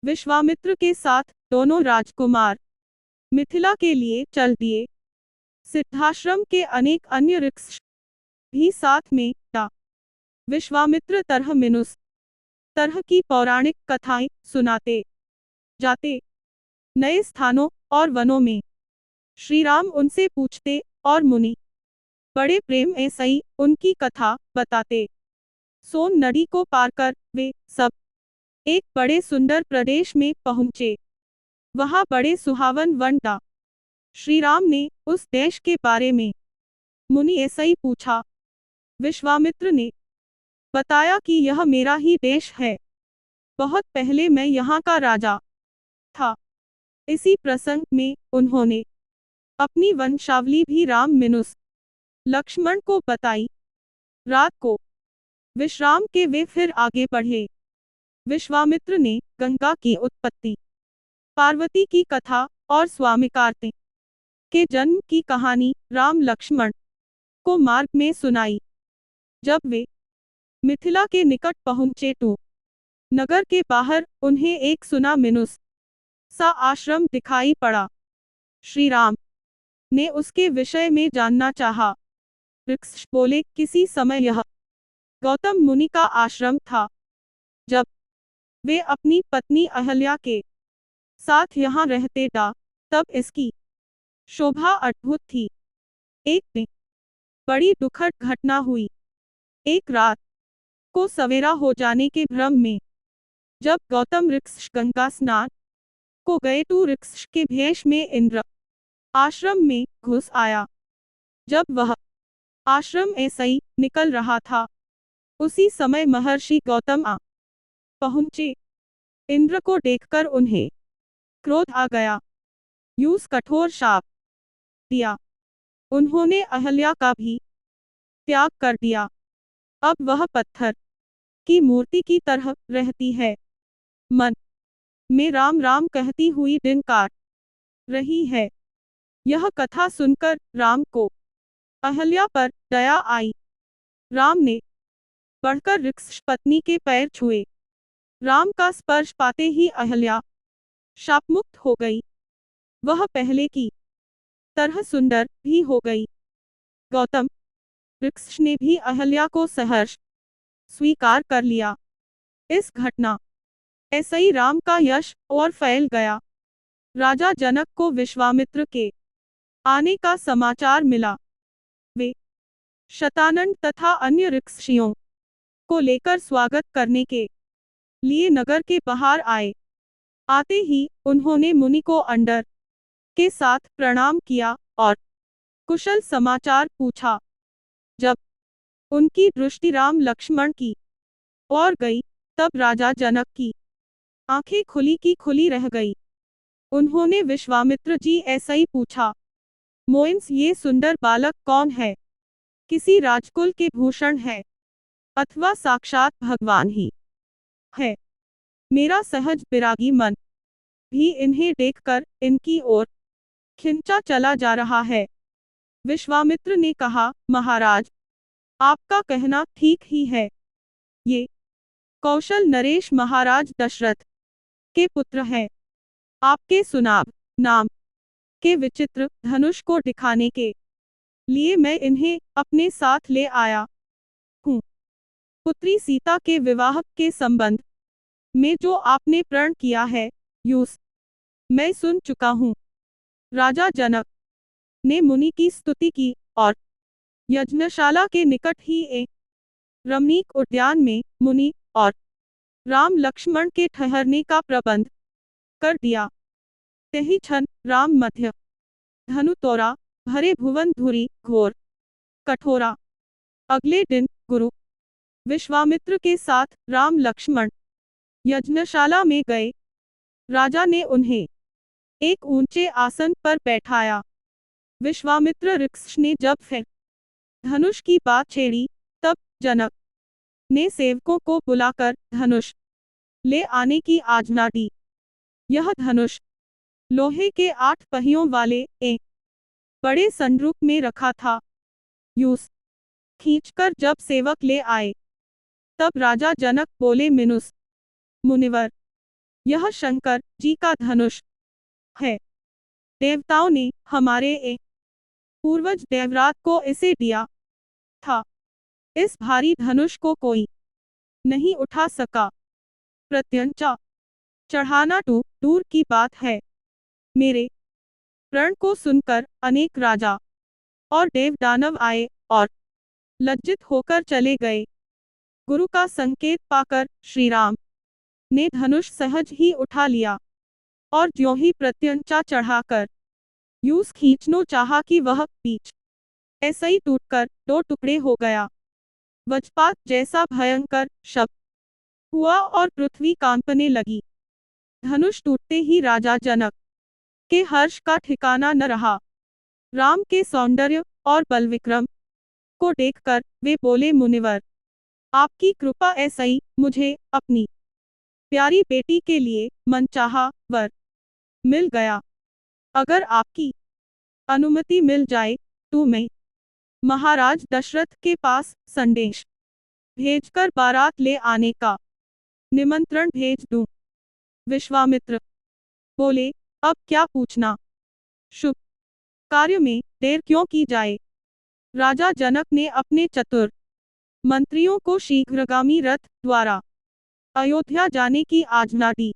विश्वामित्र के साथ दोनों राजकुमार मिथिला के लिए चल दिए। सिद्धाश्रम के अनेक अन्य ऋषि भी साथ में था। विश्वामित्र तरह मिनुस तरह की पौराणिक कथाएं सुनाते जाते। नए स्थानों और वनों में श्री राम उनसे पूछते और मुनि बड़े प्रेम ऐसे ही उनकी कथा बताते। सोन नदी को पार कर वे सब एक बड़े सुंदर प्रदेश में पहुंचे। वहां बड़े सुहावन वन था। श्री राम ने उस देश के बारे में मुनि ऐसे ही पूछा। विश्वामित्र ने बताया कि यह मेरा ही देश है। बहुत पहले मैं यहाँ का राजा था। इसी प्रसंग में उन्होंने अपनी वंशावली भी राम मिनुस लक्ष्मण को बताई। रात को विश्राम के वे फिर आगे बढ़े। विश्वामित्र ने गंगा की उत्पत्ति, पार्वती की कथा और स्वामी कार्तिक के जन्म की कहानी राम लक्ष्मण को मार्ग में सुनाई। जब वे मिथिला के निकट पहुंचे तो नगर के बाहर उन्हें एक सुना मिनुस सा आश्रम दिखाई पड़ा। श्री राम ने उसके विषय में जानना चाहा। ऋषि बोले, किसी समय यह गौतम मुनि का आश्रम था। जब वे अपनी पत्नी अहल्या के साथ यहाँ रहते थे, तब इसकी शोभा अद्भुत थी। एक दिन बड़ी दुखद घटना हुई। एक रात को सवेरा हो जाने के भ्रम में जब गौतम ऋषि गंगा स्नान को गए तो ऋषि के भेष में इंद्र आश्रम में घुस आया। जब वह आश्रम ऐसे ही निकल रहा था, उसी समय महर्षि गौतम आ पहुंचे। इंद्र को देखकर उन्हें क्रोध आ गया। यूं कठोर शाप दिया। उन्होंने अहल्या का भी त्याग कर दिया। अब वह पत्थर की मूर्ति की तरह रहती है। मन में राम राम कहती हुई दिन काट रही है। यह कथा सुनकर राम को अहल्या पर दया आई। राम ने बढ़कर ऋषि पत्नी के पैर छुए। राम का स्पर्श पाते ही अहल्या शापमुक्त हो गई। वह पहले की तरह सुंदर भी हो गई। गौतम ऋषि ने भी अहल्या को सहर्ष स्वीकार कर लिया। इस घटना ऐसे ही राम का यश और फैल गया। राजा जनक को विश्वामित्र के आने का समाचार मिला। वे शतानन तथा अन्य ऋषियों को लेकर स्वागत करने के लिए नगर के बाहर आए। आते ही उन्होंने मुनि को अंदर के साथ प्रणाम किया और कुशल समाचार पूछा। जब उनकी दृष्टि राम लक्ष्मण की ओर गई, तब राजा जनक की आंखें खुली की खुली रह गई। उन्होंने विश्वामित्र जी ऐसा ही पूछा, मोइंस ये सुंदर बालक कौन है? किसी राजकुल के भूषण है अथवा साक्षात भगवान ही है? मेरा सहज विरागी मन भी इन्हें देखकर इनकी ओर खिंचा चला जा रहा है। विश्वामित्र ने कहा, महाराज, आपका कहना ठीक ही है। ये कौशल नरेश महाराज दशरथ के पुत्र हैं। आपके सुनाभ नाम के विचित्र धनुष को दिखाने के लिए मैं इन्हें अपने साथ ले आया हूँ। पुत्री सीता के विवाह के संबंध में जो आपने प्रण किया है, यूस मैं सुन चुका हूँ। राजा जनक ने मुनि की स्तुति की और यज्ञशाला के निकट ही एक रमणीक उद्यान में मुनि और राम लक्ष्मण के ठहरने का प्रबंध कर दिया। तही क्षण राम मध्य धनु तोरा भरे भुवन धुरी घोर कठोरा। अगले दिन गुरु विश्वामित्र के साथ राम लक्ष्मण यज्ञशाला में गए। राजा ने उन्हें एक ऊंचे आसन पर बैठाया। विश्वामित्र ऋषि ने जब फिर धनुष की बात छेड़ी, तब जनक ने सेवकों को बुलाकर धनुष ले आने की आज्ञा दी। यह धनुष लोहे के 8 पहियों वाले एक बड़े संदूक में रखा था। यूस खींचकर जब सेवक ले आए, तब राजा जनक बोले, मिनुस मुनिवर, यह शंकर जी का धनुष है। देवताओं ने हमारे एक पूर्वज देवरात को इसे दिया था। इस भारी धनुष को कोई नहीं उठा सका। प्रत्यंचा चढ़ाना तो दूर की बात है, मेरे प्रण को सुनकर अनेक राजा और देव दानव आए और लज्जित होकर चले गए। गुरु का संकेत पाकर श्री राम ने धनुष सहज ही उठा लिया और ज्यों ही प्रत्यंचा चढ़ाकर यूं खींचनो चाहा कि वह बीच ऐसे ही टूटकर दो टुकड़े हो गया। वज्रपात जैसा भयंकर शब्द हुआ और पृथ्वी कांपने लगी। धनुष टूटते ही राजा जनक के हर्ष का ठिकाना न रहा। राम के सौंदर्य और बलविक्रम को देखकर वे बोले, मुनिवर, आपकी कृपा ऐसे ही मुझे अपनी प्यारी बेटी के लिए मनचाहा वर मिल गया। अगर आपकी अनुमति मिल जाए तो मैं महाराज दशरथ के पास संदेश भेजकर बारात ले आने का निमंत्रण भेज दूं। विश्वामित्र बोले, अब क्या पूछना, शुभ कार्य में देर क्यों की जाए। राजा जनक ने अपने चतुर मंत्रियों को शीघ्रगामी रथ द्वारा अयोध्या जाने की आज्ञा दी।